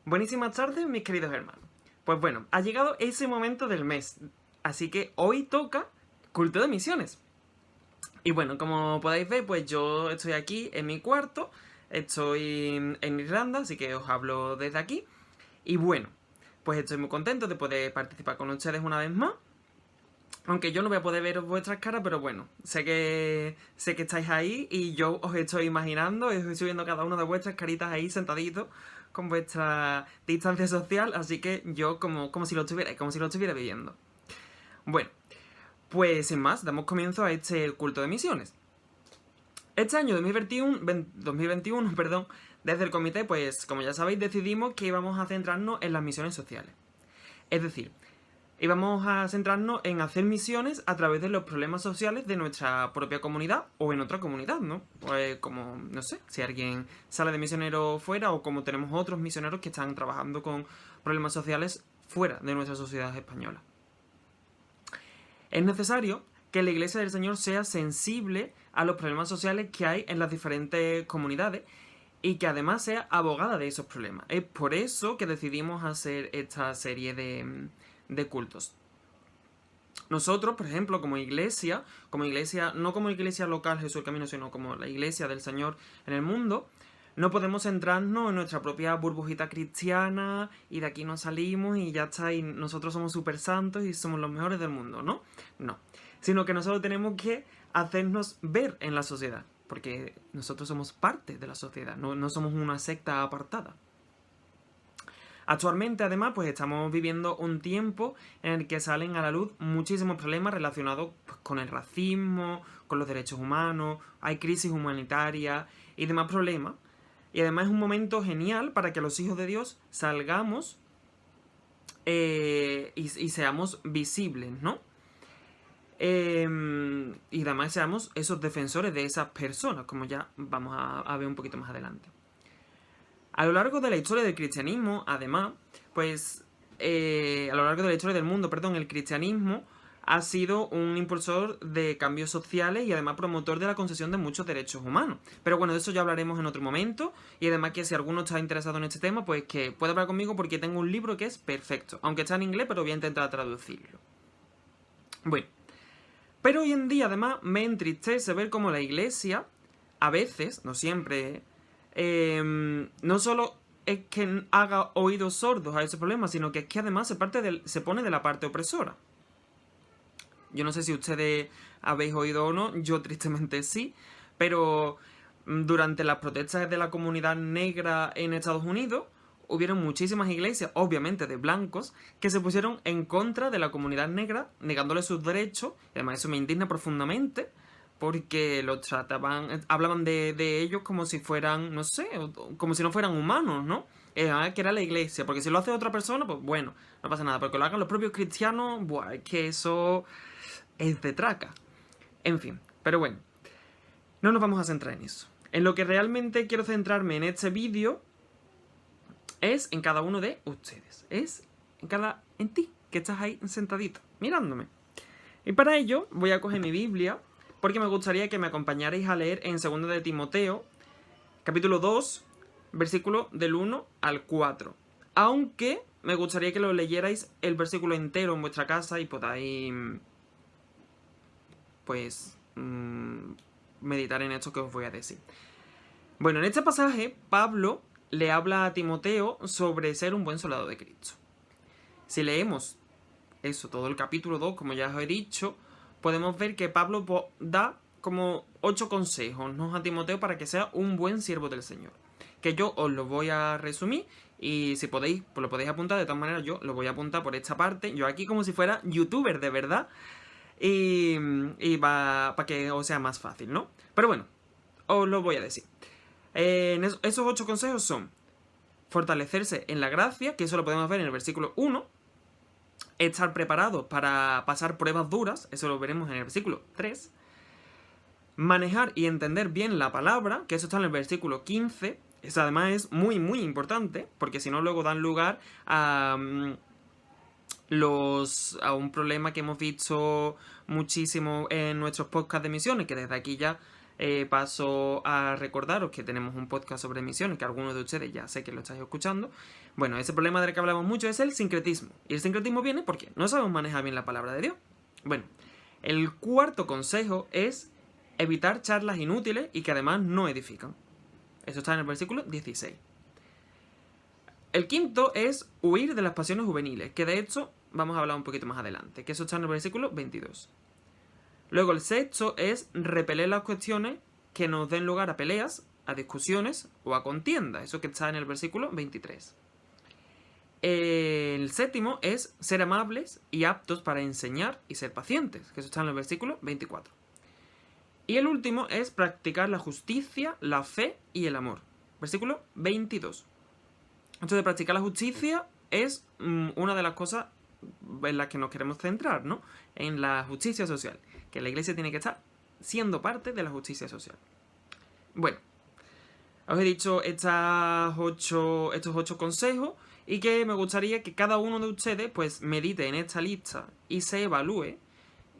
Buenísimas tardes, mis queridos hermanos. Pues bueno, ha llegado ese momento del mes, así que hoy toca culto de misiones. Y bueno, como podéis ver, pues yo estoy aquí en mi cuarto, estoy en Irlanda, así que os hablo desde aquí. Y bueno, pues estoy muy contento de poder participar con ustedes una vez más. Aunque yo no voy a poder ver vuestras caras, pero bueno, sé que estáis ahí y yo os estoy imaginando, os estoy viendo cada una de vuestras caritas ahí sentaditos con vuestra distancia social, así que yo como si lo estuviera viviendo. Bueno, pues sin más, damos comienzo a este culto de misiones. Este año 2021, perdón, desde el comité, pues como ya sabéis, decidimos que íbamos a centrarnos en las misiones sociales. Es decir, íbamos a centrarnos en hacer misiones a través de los problemas sociales de nuestra propia comunidad o en otra comunidad, ¿no? Pues como, no sé, si alguien sale de misionero fuera o como tenemos otros misioneros que están trabajando con problemas sociales fuera de nuestra sociedad española. Es necesario que la Iglesia del Señor sea sensible a los problemas sociales que hay en las diferentes comunidades y que además sea abogada de esos problemas. Es por eso que decidimos hacer esta serie de cultos. Nosotros, por ejemplo, como iglesia, no como iglesia local Jesús el Camino, sino como la iglesia del Señor en el mundo, no podemos centrarnos en nuestra propia burbujita cristiana y de aquí no salimos y ya está, y nosotros somos súper santos y somos los mejores del mundo, ¿no? No. Sino que nosotros tenemos que hacernos ver en la sociedad, porque nosotros somos parte de la sociedad, no somos una secta apartada. Actualmente, además, pues estamos viviendo un tiempo en el que salen a la luz muchísimos problemas relacionados pues, con el racismo, con los derechos humanos, hay crisis humanitarias y demás problemas. Y además es un momento genial para que los hijos de Dios salgamos y seamos visibles, ¿no? Y además seamos esos defensores de esas personas, como ya vamos a ver un poquito más adelante. A lo largo de la historia del cristianismo, además, pues a lo largo de la historia del mundo, perdón, el cristianismo ha sido un impulsor de cambios sociales y además promotor de la concesión de muchos derechos humanos. Pero bueno, de eso ya hablaremos en otro momento. Y además que si alguno está interesado en este tema, pues que puede hablar conmigo porque tengo un libro que es perfecto. Aunque está en inglés, pero voy a intentar traducirlo. Bueno, pero hoy en día además me entristece ver cómo la iglesia, a veces, no siempre, no solo es que haga oídos sordos a ese problema, sino que es que además se pone de la parte opresora. Yo no sé si ustedes habéis oído o no, yo tristemente sí, pero durante las protestas de la comunidad negra en Estados Unidos, hubieron muchísimas iglesias, obviamente de blancos, que se pusieron en contra de la comunidad negra, negándole sus derechos, y además eso me indigna profundamente, porque los trataban, hablaban de ellos como si fueran, no sé, como si no fueran humanos, ¿no? Que era la iglesia, porque si lo hace otra persona, pues bueno, no pasa nada, porque lo hagan los propios cristianos, buah, es que eso es de traca. En fin, pero bueno, no nos vamos a centrar en eso. En lo que realmente quiero centrarme en este vídeo es en cada uno de ustedes, es en ti, que estás ahí sentadito, mirándome. Y para ello voy a coger mi Biblia, porque me gustaría que me acompañarais a leer en 2 de Timoteo, capítulo 2, versículo del 1 al 4. Aunque me gustaría que lo leyerais el versículo entero en vuestra casa y podáis, pues, meditar en esto que os voy a decir. Bueno, en este pasaje, Pablo le habla a Timoteo sobre ser un buen soldado de Cristo. Si leemos eso, todo el capítulo 2, como ya os he dicho, podemos ver que Pablo da como 8 consejos, ¿no?, a Timoteo para que sea un buen siervo del Señor. Que yo os lo voy a resumir y si podéis, pues lo podéis apuntar. De todas maneras, yo lo voy a apuntar por esta parte. Yo aquí como si fuera youtuber de verdad. Y para que os sea más fácil, ¿no? Pero bueno, os lo voy a decir. Esos 8 consejos son: fortalecerse en la gracia, que eso lo podemos ver en el versículo 1. Estar preparados para pasar pruebas duras, eso lo veremos en el versículo 3. Manejar y entender bien la palabra, que eso está en el versículo 15. Eso además es muy, muy importante, porque si no luego dan lugar a un problema que hemos visto muchísimo en nuestros podcasts de misiones, que desde aquí ya paso a recordaros que tenemos un podcast sobre misiones, que algunos de ustedes ya sé que lo estáis escuchando. Bueno, ese problema del que hablamos mucho es el sincretismo. Y el sincretismo viene porque no sabemos manejar bien la palabra de Dios. Bueno, el cuarto consejo es evitar charlas inútiles y que además no edifican. Eso está en el versículo 16. El quinto es huir de las pasiones juveniles, que de hecho vamos a hablar un poquito más adelante, que eso está en el versículo 22. Luego el sexto es repeler las cuestiones que nos den lugar a peleas, a discusiones o a contiendas, eso que está en el versículo 23. El séptimo es ser amables y aptos para enseñar y ser pacientes, que eso está en el versículo 24. Y el último es practicar la justicia, la fe y el amor, versículo 22. Esto de practicar la justicia es una de las cosas en las que nos queremos centrar, ¿no? En la justicia social, que la iglesia tiene que estar siendo parte de la justicia social. Bueno, os he dicho estos 8 consejos y que me gustaría que cada uno de ustedes pues medite en esta lista y se evalúe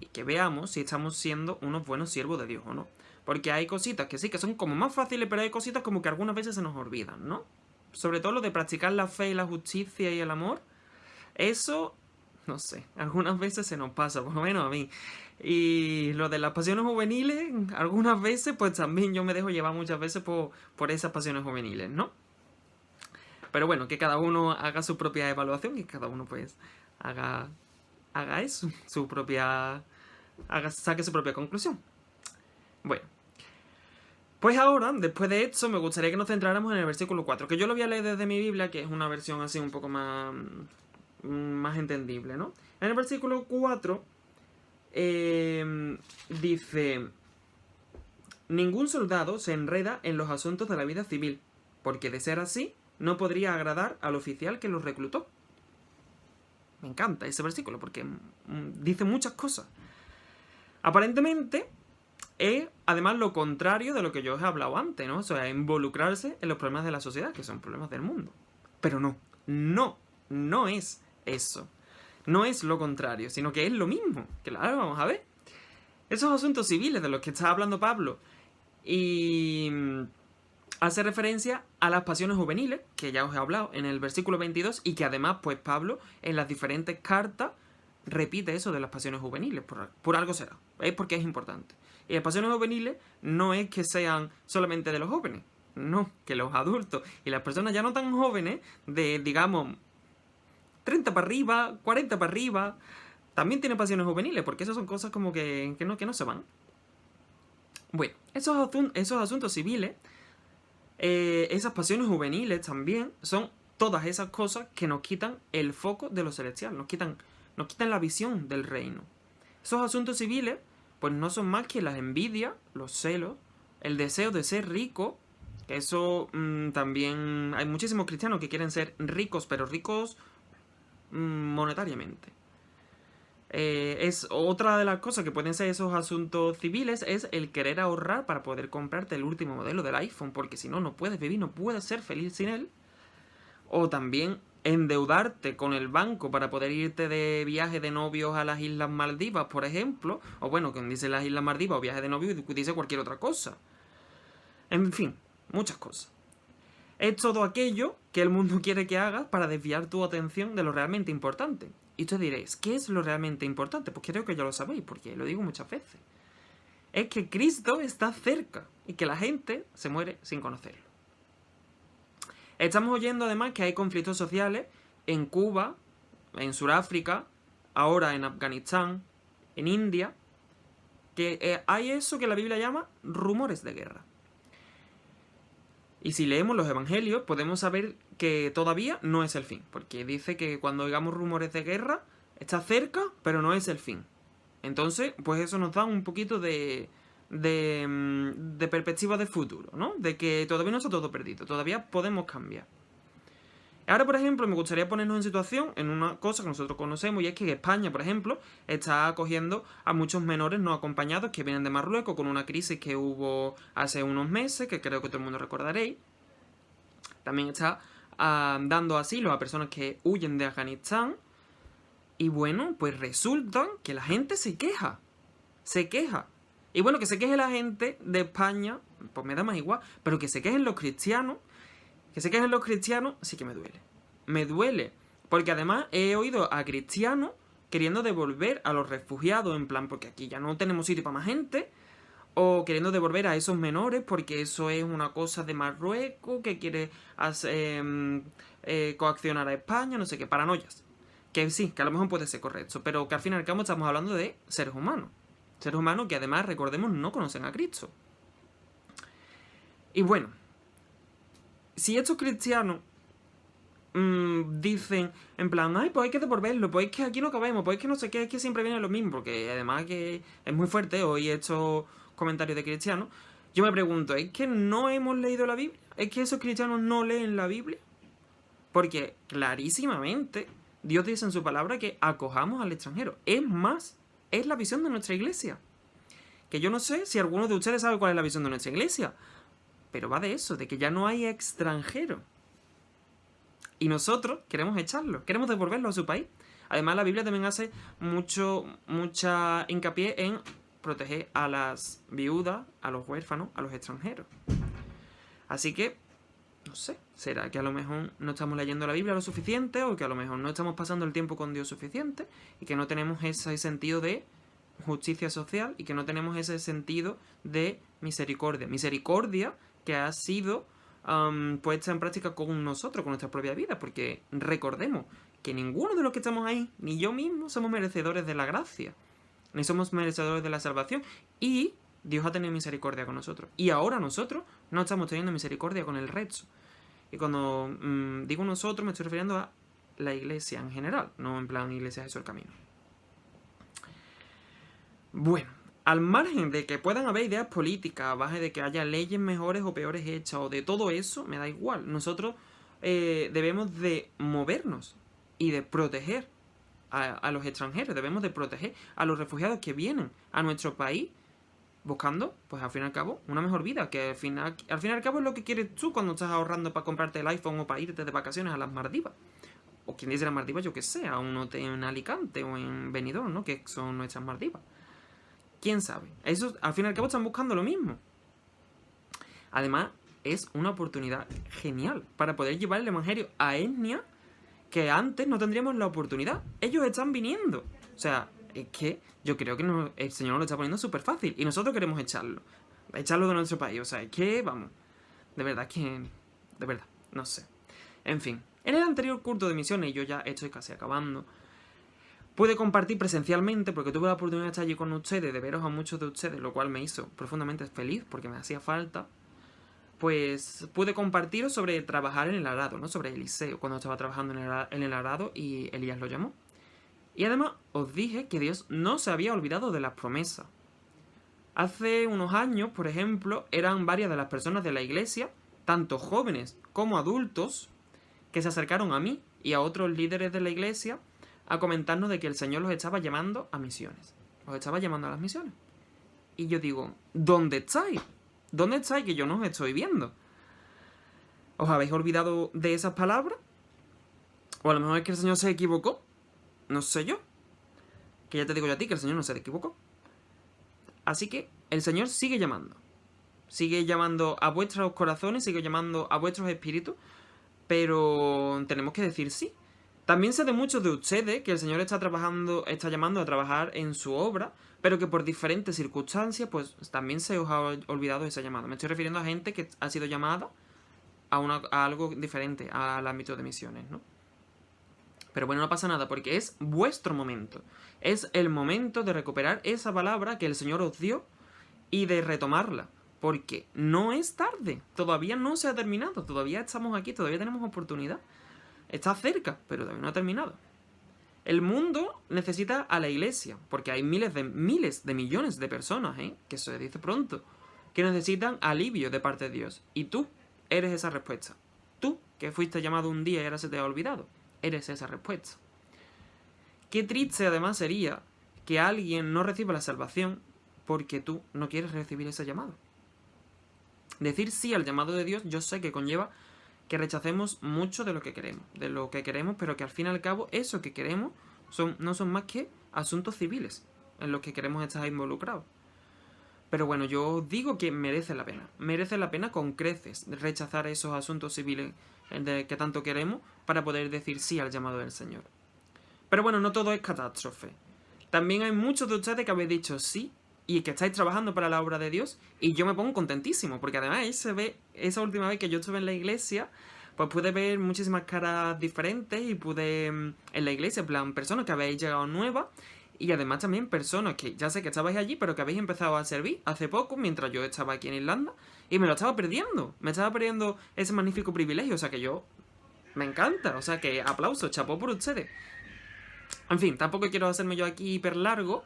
y que veamos si estamos siendo unos buenos siervos de Dios o no. Porque hay cositas que sí, que son como más fáciles, pero hay cositas como que algunas veces se nos olvidan, ¿no? Sobre todo lo de practicar la fe y la justicia y el amor. Eso, no sé, algunas veces se nos pasa, por lo menos a mí. Y lo de las pasiones juveniles, algunas veces pues también yo me dejo llevar muchas veces por esas pasiones juveniles, ¿no? Pero bueno, que cada uno haga su propia evaluación y cada uno pues haga eso, saque su propia conclusión. Bueno, pues ahora, después de esto, me gustaría que nos centráramos en el versículo 4, que yo lo voy a leer desde mi Biblia, que es una versión así un poco más entendible, ¿no? En el versículo 4 dice: ningún soldado se enreda en los asuntos de la vida civil, porque de ser así, no podría agradar al oficial que los reclutó. Me encanta ese versículo, porque dice muchas cosas. Aparentemente es además lo contrario de lo que yo os he hablado antes, ¿no? O sea, involucrarse en los problemas de la sociedad, que son problemas del mundo. Pero no es eso. No es lo contrario, sino que es lo mismo. Claro, vamos a ver. Esos asuntos civiles de los que está hablando Pablo y hace referencia a las pasiones juveniles, que ya os he hablado en el versículo 22, y que además, pues Pablo, en las diferentes cartas, repite eso de las pasiones juveniles, por algo será, es porque es importante. Y las pasiones juveniles no es que sean solamente de los jóvenes, no, que los adultos y las personas ya no tan jóvenes, de digamos 30 para arriba, 40 para arriba, también tienen pasiones juveniles, porque esas son cosas como que no se van. Bueno, esos asuntos civiles, esas pasiones juveniles también son todas esas cosas que nos quitan el foco de lo celestial, nos quitan la visión del reino. Esos asuntos civiles pues no son más que las envidias, los celos, el deseo de ser rico, que eso también hay muchísimos cristianos que quieren ser ricos, pero ricos monetariamente. Es otra de las cosas que pueden ser esos asuntos civiles, es el querer ahorrar para poder comprarte el último modelo del iPhone, porque si no, no puedes vivir, no puedes ser feliz sin él. O también endeudarte con el banco para poder irte de viaje de novios a las Islas Maldivas, por ejemplo. O bueno, quien dice las Islas Maldivas o viaje de novios dice cualquier otra cosa. En fin, muchas cosas. Es todo aquello que el mundo quiere que hagas para desviar tu atención de lo realmente importante. Y ustedes diréis, ¿qué es lo realmente importante? Pues creo que ya lo sabéis, porque lo digo muchas veces. Es que Cristo está cerca y que la gente se muere sin conocerlo. Estamos oyendo además que hay conflictos sociales en Cuba, en Sudáfrica, ahora en Afganistán, en India, que hay eso que la Biblia llama rumores de guerra. Y si leemos los evangelios podemos saber que todavía no es el fin, porque dice que cuando oigamos rumores de guerra está cerca, pero no es el fin. Entonces, pues eso nos da un poquito de perspectiva de futuro, ¿no? De que todavía no está todo perdido, todavía podemos cambiar. Ahora, por ejemplo, me gustaría ponernos en situación en una cosa que nosotros conocemos, y es que España, por ejemplo, está acogiendo a muchos menores no acompañados que vienen de Marruecos con una crisis que hubo hace unos meses, que creo que todo el mundo recordaréis. También está dando asilo a personas que huyen de Afganistán. Y bueno, pues resulta que la gente se queja. Y bueno, que se queje la gente de España, pues me da más igual, pero que se quejen los cristianos, sí que me duele. Me duele, porque además he oído a cristianos queriendo devolver a los refugiados, en plan, porque aquí ya no tenemos sitio para más gente, o queriendo devolver a esos menores porque eso es una cosa de Marruecos que quiere hacer, coaccionar a España, no sé qué, paranoias. Que sí, que a lo mejor puede ser correcto, pero que al fin y al cabo estamos hablando de seres humanos. Seres humanos que además, recordemos, no conocen a Cristo. Y bueno, si estos cristianos dicen en plan, ay, pues hay que devolverlo, pues es que aquí no cabemos, pues es que no sé qué, es que siempre viene lo mismo, porque además que es muy fuerte hoy estos comentarios de cristianos, yo me pregunto, ¿es que no hemos leído la Biblia? ¿Es que esos cristianos no leen la Biblia? Porque clarísimamente Dios dice en su palabra que acojamos al extranjero. Es más, es la visión de nuestra iglesia. Que yo no sé si alguno de ustedes sabe cuál es la visión de nuestra iglesia, pero va de eso, de que ya no hay extranjero. Y nosotros queremos echarlo, queremos devolverlo a su país. Además, la Biblia también hace mucha hincapié en proteger a las viudas, a los huérfanos, a los extranjeros. Así que, no sé, ¿será que a lo mejor no estamos leyendo la Biblia lo suficiente? O que a lo mejor no estamos pasando el tiempo con Dios suficiente y que no tenemos ese sentido de justicia social y que no tenemos ese sentido de misericordia. Misericordia que ha sido puesta en práctica con nosotros, con nuestra propia vida, porque recordemos que ninguno de los que estamos ahí, ni yo mismo, somos merecedores de la gracia, ni somos merecedores de la salvación, y Dios ha tenido misericordia con nosotros. Y ahora nosotros no estamos teniendo misericordia con el resto. Y cuando digo nosotros, me estoy refiriendo a la iglesia en general, no en plan Iglesia Jesús el Camino. Bueno, al margen de que puedan haber ideas políticas, a base de que haya leyes mejores o peores hechas, o de todo eso, me da igual. Nosotros debemos de movernos y de proteger a los extranjeros, debemos de proteger a los refugiados que vienen a nuestro país buscando, pues al fin y al cabo, una mejor vida, que al fin y al cabo es lo que quieres tú cuando estás ahorrando para comprarte el iPhone o para irte de vacaciones a las Maldivas. O quien dice las Maldivas, yo que sé, a un hotel en Alicante o en Benidorm, ¿no? Que son nuestras Maldivas. ¿Quién sabe? Eso, al fin y al cabo, están buscando lo mismo. Además, es una oportunidad genial para poder llevar el evangelio a etnias que antes no tendríamos la oportunidad. Ellos están viniendo. O sea, es que yo creo que el Señor nos lo está poniendo súper fácil. Y nosotros queremos echarlo. Echarlo de nuestro país. O sea, es que, vamos. De verdad que... De verdad, no sé. En fin. En el anterior culto de misiones, yo ya estoy casi acabando, pude compartir presencialmente, porque tuve la oportunidad de estar allí con ustedes, de veros a muchos de ustedes, lo cual me hizo profundamente feliz, porque me hacía falta. Pues pude compartiros sobre trabajar en el arado, ¿no? Sobre Eliseo, cuando estaba trabajando en el arado y Elías lo llamó. Y además os dije que Dios no se había olvidado de las promesas. Hace unos años, por ejemplo, eran varias de las personas de la iglesia, tanto jóvenes como adultos, que se acercaron a mí y a otros líderes de la iglesia a comentarnos de que el Señor los estaba llamando a misiones. Los estaba llamando a las misiones. Y yo digo, ¿dónde estáis? ¿Dónde estáis que yo no os estoy viendo? ¿Os habéis olvidado de esas palabras? O a lo mejor es que el Señor se equivocó. No sé yo. Que ya te digo yo a ti que el Señor no se equivocó. Así que el Señor sigue llamando. Sigue llamando a vuestros corazones, sigue llamando a vuestros espíritus. Pero tenemos que decir sí. También sé de muchos de ustedes que el Señor está llamando a trabajar en su obra, pero que por diferentes circunstancias, pues también se os ha olvidado esa llamada. Me estoy refiriendo a gente que ha sido llamada a algo diferente, al ámbito de misiones, ¿no? Pero bueno, no pasa nada, porque es vuestro momento. Es el momento de recuperar esa palabra que el Señor os dio y de retomarla. Porque no es tarde, todavía no se ha terminado, todavía estamos aquí, todavía tenemos oportunidad. Está cerca, pero todavía no ha terminado. El mundo necesita a la iglesia, porque hay miles de millones de personas, que se dice pronto, que necesitan alivio de parte de Dios. Y tú eres esa respuesta. Tú, que fuiste llamado un día y ahora se te ha olvidado, eres esa respuesta. Qué triste además sería que alguien no reciba la salvación porque tú no quieres recibir ese llamado. Decir sí al llamado de Dios, yo sé que conlleva que rechacemos mucho de lo que queremos, pero que al fin y al cabo eso que queremos no son más que asuntos civiles en los que queremos estar involucrados. Pero bueno, yo os digo que merece la pena con creces rechazar esos asuntos civiles que tanto queremos para poder decir sí al llamado del Señor. Pero bueno, no todo es catástrofe. También hay muchos de ustedes que habéis dicho sí y que estáis trabajando para la obra de Dios, y yo me pongo contentísimo, porque además ahí se ve, esa última vez que yo estuve en la iglesia, pues pude ver muchísimas caras diferentes y pude, en la iglesia, en plan, personas que habéis llegado nuevas, y además también personas que ya sé que estabais allí, pero que habéis empezado a servir hace poco, mientras yo estaba aquí en Irlanda, y me estaba perdiendo ese magnífico privilegio, o sea que yo, me encanta, o sea que aplauso, chapó por ustedes. En fin, tampoco quiero hacerme yo aquí hiper largo,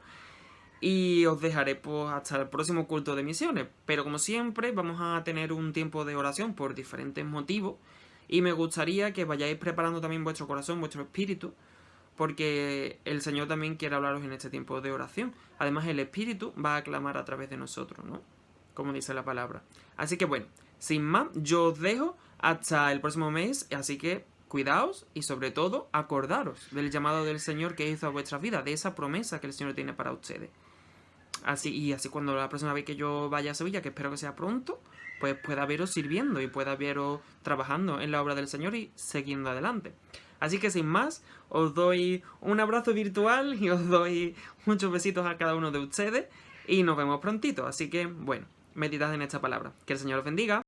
y os dejaré pues hasta el próximo culto de misiones. Pero como siempre vamos a tener un tiempo de oración por diferentes motivos. Y me gustaría que vayáis preparando también vuestro corazón, vuestro espíritu. Porque el Señor también quiere hablaros en este tiempo de oración. Además el Espíritu va a clamar a través de nosotros, ¿no? Como dice la palabra. Así que bueno, sin más, yo os dejo hasta el próximo mes. Así que cuidaos y sobre todo acordaros del llamado del Señor que hizo a vuestras vidas. De esa promesa que el Señor tiene para ustedes. Así cuando la próxima vez que yo vaya a Sevilla, que espero que sea pronto, pues pueda veros sirviendo y pueda veros trabajando en la obra del Señor y siguiendo adelante. Así que sin más, os doy un abrazo virtual y os doy muchos besitos a cada uno de ustedes y nos vemos prontito. Así que, bueno, meditad en esta palabra. Que el Señor os bendiga.